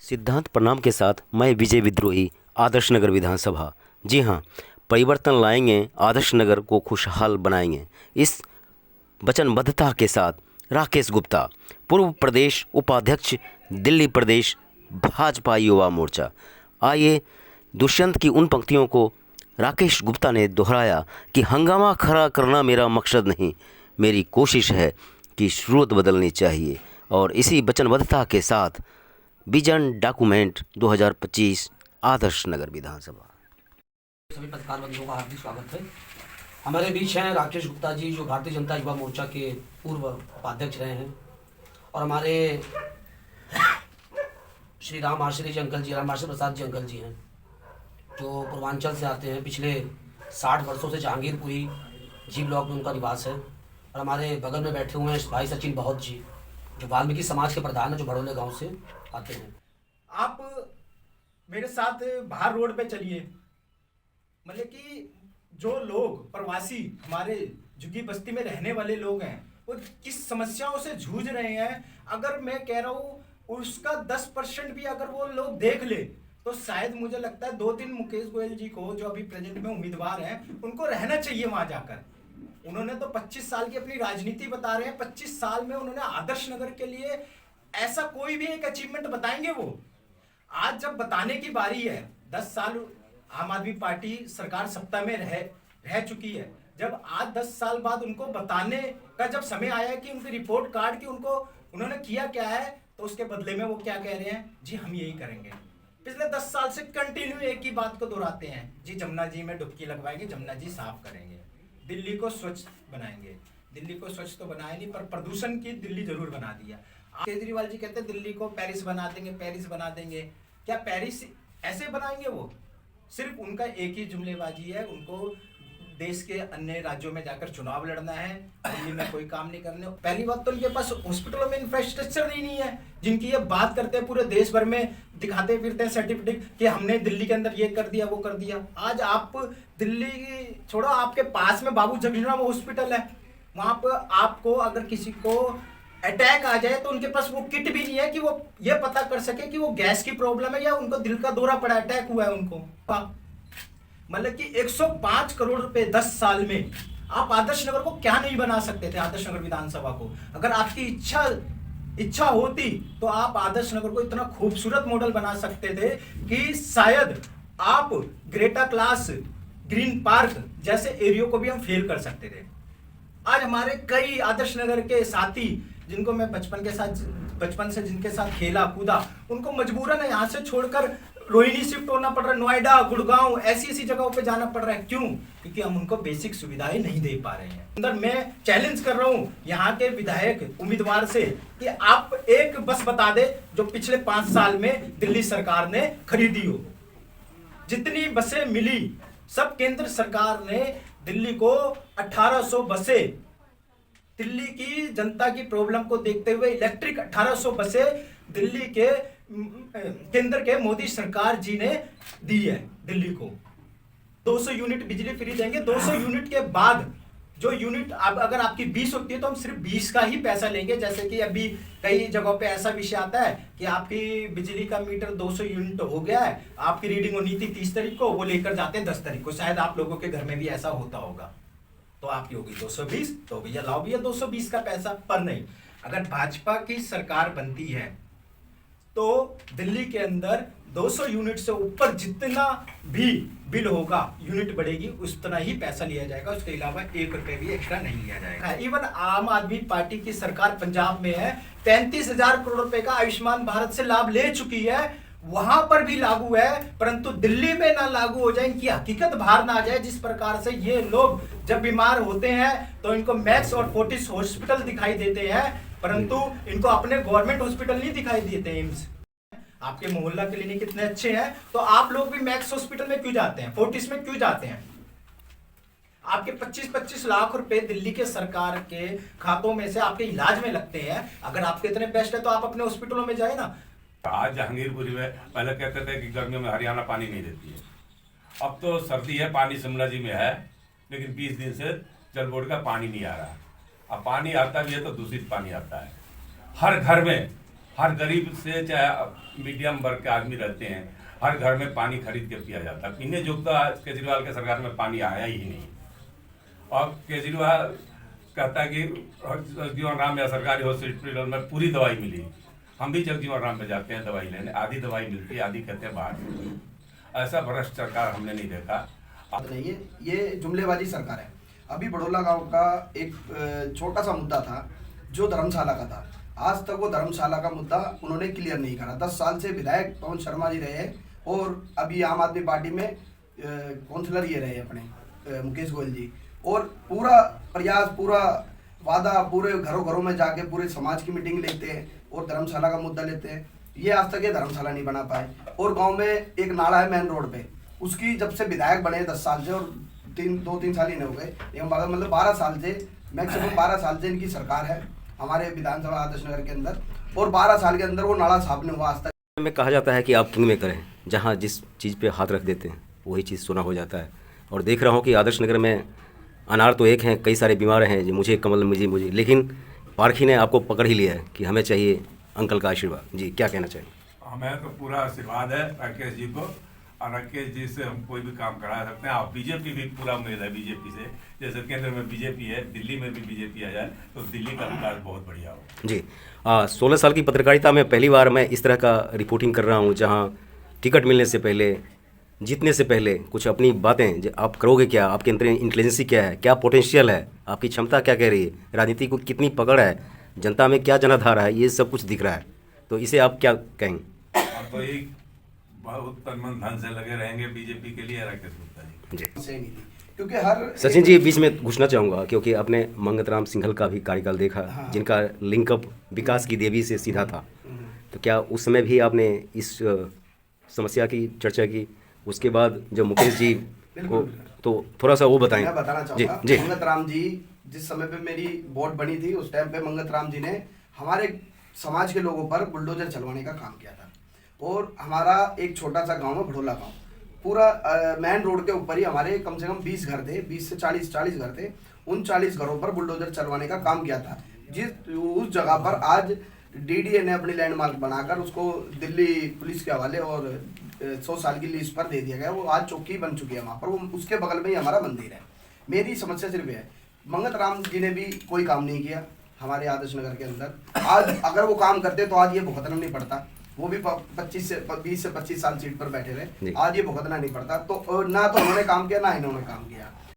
सिद्धांत प्रणाम के साथ मैं विजय विद्रोही, आदर्श नगर विधानसभा। जी हाँ, परिवर्तन लाएंगे, आदर्श नगर को खुशहाल बनाएंगे। इस वचनबद्धता के साथ राकेश गुप्ता, पूर्व प्रदेश उपाध्यक्ष, दिल्ली प्रदेश भाजपा युवा मोर्चा। आइए दुष्यंत की उन पंक्तियों को राकेश गुप्ता ने दोहराया कि हंगामा खड़ा करना मेरा मकसद नहीं, मेरी कोशिश है कि शुरुआत बदलनी चाहिए। और इसी वचनबद्धता के साथ विजन डॉक्यूमेंट 2025 आदर्श नगर विधानसभा। सभी पत्रकार बंधुओं का हार्दिक स्वागत है। हमारे बीच हैं राकेश गुप्ता जी, जो भारतीय जनता युवा मोर्चा के पूर्व उपाध्यक्ष रहे हैं, और हमारे श्री राम आश्रय जी अंकल जी, राम आश्रय प्रसाद जी अंकल जी हैं, जो पूर्वांचल से आते हैं। पिछले 60 वर्षों से जहांगीरपुरी जी ब्लॉक में उनका निवास है। और हमारे बगल में बैठे हुए हैं भाई सचिन बहुत जी, जो वाल्मीकि समाज के प्रधान हैं, जो भड़ोले गांव से आते हैं। आप मेरे साथ बाहर रोड पे चलिए। मतलब कि जो लोग प्रवासी हमारे झुग्गी बस्ती में रहने वाले लोग हैं, वो किस समस्याओं से जूझ रहे हैं, अगर मैं कह रहा हूँ उसका 10% भी अगर वो लोग देख ले तो शायद मुझे लगता है 2-3 मुकेश गोयल जी को, जो अभी प्रेजेंट में उम्मीदवार हैं, उनको रहना चाहिए वहां जाकर। उन्होंने तो 25 साल की अपनी राजनीति बता रहे हैं। 25 साल में उन्होंने आदर्श नगर के लिए ऐसा कोई भी एक अचीवमेंट बताएंगे वो? आज जब बताने की बारी है, 10 साल आम आदमी पार्टी सरकार सत्ता में रह चुकी है, जब आज 10 साल बाद उनको बताने का जब समय आया है कि उनकी रिपोर्ट कार्ड की उनको उन्होंने किया क्या है, तो उसके बदले में वो क्या कह रहे हैं, जी हम यही करेंगे। पिछले 10 साल से कंटिन्यू एक ही बात को दोहराते हैं, जी जमुना जी में डुबकी लगवाएंगे, जमुना जी साफ करेंगे, दिल्ली को स्वच्छ बनाएंगे। दिल्ली को स्वच्छ तो बनाया नहीं, पर प्रदूषण की दिल्ली जरूर बना दिया। केजरीवाल जी कहते हैं दिल्ली को पेरिस बना देंगे, पेरिस बना देंगे। क्या पेरिस ऐसे बनाएंगे? वो सिर्फ उनका एक ही जुमलेबाजी है, उनको देश के अन्य राज्यों में जाकर चुनाव लड़ना है, दिल्ली में कोई काम नहीं करने। पहली बात तो उनके पास हॉस्पिटलों में इंफ्रास्ट्रक्चर ही नहीं है, जिनकी ये बात करते हैं, पूरे देश भर में दिखाते फिरते हैं सर्टिफिकेट कि हमने दिल्ली के अंदर ये कर दिया वो कर दिया। आज आप दिल्ली छोड़ो, आपके पास में बाबू जगजीवन हॉस्पिटल है, वहां पर आपको अगर किसी को अटैक आ जाए तो उनके पास वो किट भी नहीं है कि वो ये पता कर सके कि वो गैस की प्रॉब्लम है या उनको दिल का दौरा पड़ा, अटैक हुआ है उनको। मतलब कि 105 करोड़ रुपए 10 साल में आप आदर्श नगर को क्या नहीं बना सकते थे? आदर्श नगर विधानसभा को अगर आपकी इच्छा होती तो आप आदर्श नगर को इतना खूबसूरत मॉडल बना सकते थे कि शायद आप ग्रेटा क्लास, ग्रीन पार्क जैसे एरियो को भी हम फेल कर सकते थे। आज हमारे कई आदर्श नगर के साथी, जिनको मैं बचपन से जिनके साथ खेला कूदा, उनको मजबूरन यहाँ से छोड़कर रोहिणी शिफ्ट होना पड़ रहा है, नोएडा, गुड़गांव, ऐसी जगहों पे जाना पड़ रहा है। क्यों? क्योंकि हम उनको बेसिक सुविधाएं नहीं दे पा रहे हैं। अंदर मैं चैलेंज कर रहा हूँ यहाँ के विधायक उम्मीदवार से कि आप एक बस बता दे जो पिछले 5 साल में दिल्ली सरकार ने खरीदी हो। जितनी बसें मिली सब केंद्र सरकार ने दिल्ली को 1800 बसें, दिल्ली की जनता की प्रॉब्लम को देखते हुए इलेक्ट्रिक 1800 बसें दिल्ली के केंद्र के मोदी सरकार जी ने दी है दिल्ली को। 200 यूनिट बिजली फ्री देंगे। 200 यूनिट के बाद जो यूनिट अगर आपकी 20 होती है तो हम सिर्फ 20 का ही पैसा लेंगे। जैसे कि अभी कई जगहों पे ऐसा विषय आता है कि आपकी बिजली का मीटर 200 यूनिट हो गया है, आपकी रीडिंग होनी थी 30 तारीख को, वो लेकर जाते हैं 10 तारीख को। शायद आप लोगों के घर में भी ऐसा होता होगा। तो आपकी होगी 220, तो भैया लाओ भैया 220 का पैसा। पर नहीं, अगर भाजपा की सरकार बनती है तो दिल्ली के अंदर 200 यूनिट से ऊपर जितना भी बिल होगा, यूनिट बढ़ेगी, उतना ही पैसा लिया जाएगा। उसके अलावा 1 रुपए भी एक्स्ट्रा नहीं लिया जाएगा। इवन आम आदमी पार्टी की सरकार पंजाब में है, 35,000 करोड़ रुपए का आयुष्मान भारत से लाभ ले चुकी है, वहां पर भी लागू है, परंतु दिल्ली में ना लागू हो जाए, इनकी हकीकत बाहर ना आ जाए। जिस प्रकार से ये लोग जब बीमार होते हैं तो इनको मैक्स और फोर्टिस हॉस्पिटल दिखाई देते हैं, परंतु इनको अपने गवर्नमेंट हॉस्पिटल नहीं दिखाई देते। एम्स, आपके मोहल्ला क्लिनिक कितने अच्छे हैं, तो आप लोग भी मैक्स हॉस्पिटल में क्यों जाते हैं, फोर्टिस में क्यों जाते हैं? आपके 25-25 लाख रुपए दिल्ली के सरकार के खातों में से आपके इलाज में लगते हैं। अगर आपके इतने बेस्ट है तो आप अपने हॉस्पिटलों में जाए ना। आज जहांगीरपुरी में पहले कहते थे कि गर्मियों में हरियाणा पानी नहीं देती है, अब तो सर्दी है, पानी शिमला जी में है, लेकिन 20 दिन से जल बोर्ड का पानी नहीं आ रहा। अब पानी आता भी है तो दूषित पानी आता है। हर घर में हर गरीब से चाहे मीडियम वर्ग के आदमी रहते हैं, हर घर में पानी खरीद के पिया जाता है। पीने योग्य तो केजरीवाल के सरकार में पानी आया ही नहीं। और केजरीवाल कहता है कि जगजीवन राम या सरकारी हॉस्पिटल में पूरी दवाई मिली। हम भी जगजीवन राम पे जाते हैं दवाई लेने, आधी दवाई मिलती है, आधी कहते हैं बाहर। ऐसा भ्रष्ट सरकार हमने नहीं देखा। नहीं, ये जुमलेबाजी सरकार है। अभी बड़ौला गांव का एक छोटा सा मुद्दा था जो धर्मशाला का था। आज तक वो धर्मशाला का मुद्दा उन्होंने क्लियर नहीं करा। 10 साल से विधायक पवन शर्मा जी रहे और अभी आम आदमी पार्टी में काउंसलर ये रहे अपने मुकेश गोयल जी। और पूरा प्रयास, पूरा वादा, पूरे घरों घरों में जाके पूरे समाज की मीटिंग लेते हैं और धर्मशाला का मुद्दा लेते हैं। ये आज तक ये धर्मशाला नहीं बना पाए। और गांव में एक नाला है मेन रोड पे, उसकी जब से विधायक बने 10 साल से, और 2-3 साल ही नहीं हो गए, मतलब 12 साल से, मैक्सिमम 12 साल से इनकी सरकार है हमारे विधानसभा आदर्श नगर के अंदर। और 12 साल के अंदर वो नाला साफ नहीं हुआ आज तक। में कहा जाता है कि आप किंग मेकर हैं, जहाँ जिस चीज़ पे हाथ रख देते हैं वही चीज़ सोना हो जाता है। और देख रहा हूँ कि आदर्श नगर में अनार तो एक हैं, कई सारे बीमार हैं, जो मुझे कमल मुझे, लेकिन पारखी ने आपको पकड़ ही लिया है कि हमें चाहिए अंकल का आशीर्वाद। जी, क्या कहना चाहिए? हमें तो पूरा आशीर्वाद है राकेश जी को, और राकेश जी से हम कोई भी काम करा सकते हैं। आप बीजेपी भी पूरा उम्मीद है बीजेपी से, जैसे केंद्र में बीजेपी है, दिल्ली में भी बीजेपी आ जाए तो दिल्ली का विकास बहुत बढ़िया हो। जी, 16 साल की पत्रकारिता में पहली बार मैं इस तरह का रिपोर्टिंग कर रहा हूँ, जहाँ टिकट मिलने से पहले, जीतने से पहले कुछ अपनी बातें आप करोगे क्या, आपके अंदर इंटेलिजेंसी क्या है, क्या पोटेंशियल है, आपकी क्षमता क्या कह रही है, राजनीति को कितनी पकड़ है, जनता में क्या जनाधार है, ये सब कुछ दिख रहा है। तो इसे आप क्या कहेंगे? और तो ये बहुत तन मन धन से लगे रहेंगे बीजेपी के लिए राकेश गुप्ता जी। जी, से नहीं थी, क्योंकि हर सचिन जी बीच में घुसना चाहूँगा, क्योंकि आपने मंगत राम सिंघल का भी कार्यकाल देखा, हाँ। जिनका लिंकअप विकास की देवी से सीधा था। तो क्या उस समय भी आपने इस समस्या की चर्चा की? उसके बाद जब मुकेश जी को, तो थोड़ा सा वो बताएं। मैं बताना जी चाहूँगा, जी। मंगत राम जी जिस समय पे मेरी वोट बनी थी, उस टाइम पे मंगत राम जी ने हमारे समाज के लोगों पर बुलडोजर चलवाने का काम किया था। और हमारा एक छोटा सा गांव है बड़ौला गांव, पूरा मेन रोड के ऊपर ही हमारे कम से कम 20 घर थे, 20 से 40 घर थे। उन 40 घरों पर बुलडोजर चलवाने का काम किया था। उस जगह पर आज डीडीए ने अपनी लैंडमार्क बनाकर उसको दिल्ली पुलिस के हवाले और 100 साल की लीज पर दे दिया गया। वो आज चौकी बन चुकी है वहाँ पर, वो उसके बगल में ही हमारा मंदिर है। मेरी समस्या सिर्फ है, मंगत राम जी ने भी कोई काम नहीं किया हमारे आदर्श नगर के अंदर। आज अगर वो काम करते तो आज ये भुगतना नहीं पड़ता। वो भी 20 से 25 साल सीट पर बैठे रहे, आज ये भुगतना नहीं पड़ता। तो ना तो उन्होंने काम किया, ना इन्होंने काम किया।